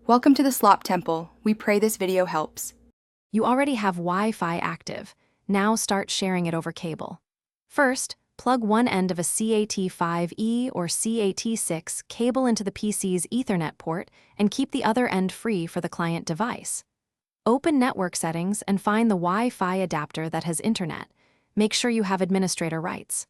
Welcome to the Slop Temple. We pray this video helps. You already have Wi-Fi active. Now start sharing it over cable. First, plug one end of a CAT5E or CAT6 cable into the PC's Ethernet port and keep the other end free for the client device. Open Network Settings and find the Wi-Fi adapter that has internet. Make sure you have administrator rights.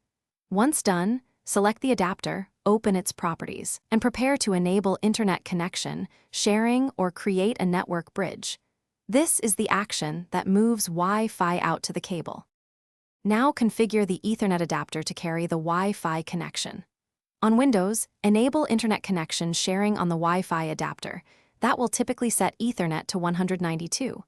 Once done, select the adapter, open its properties, and prepare to enable internet connection, sharing, or create a network bridge. This is the action that moves Wi-Fi out to the cable. Now configure the Ethernet adapter to carry the Wi-Fi connection. On Windows, enable internet connection sharing on the Wi-Fi adapter. That will typically set Ethernet to 192,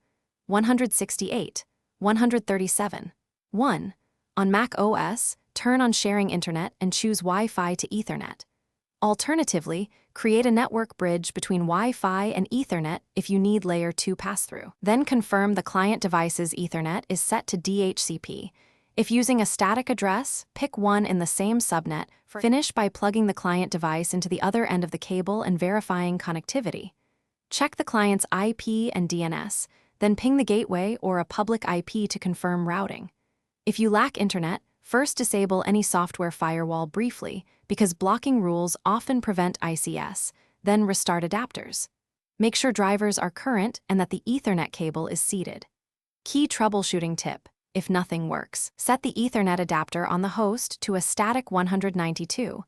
168, 137, 1. On Mac OS, turn on sharing internet and choose Wi-Fi to Ethernet. Alternatively, create a network bridge between Wi-Fi and Ethernet if you need Layer 2 pass-through. Then confirm the client device's Ethernet is set to DHCP. If using a static address, pick one in the same subnet. Finish by plugging the client device into the other end of the cable and verifying connectivity. Check the client's IP and DNS, then ping the gateway or a public IP to confirm routing. If you lack internet, first disable any software firewall briefly because blocking rules often prevent ICS, then restart adapters. Make sure drivers are current and that the Ethernet cable is seated. Key troubleshooting tip: if nothing works, set the Ethernet adapter on the host to a static 192,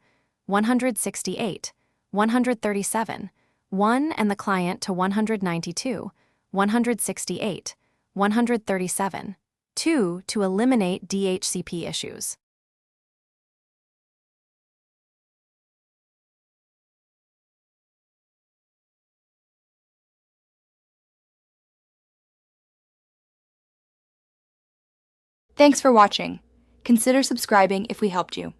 168, 137, 1 and the client to 192, 168, 137, 2 to eliminate DHCP issues. Thanks for watching. Consider subscribing if we helped you.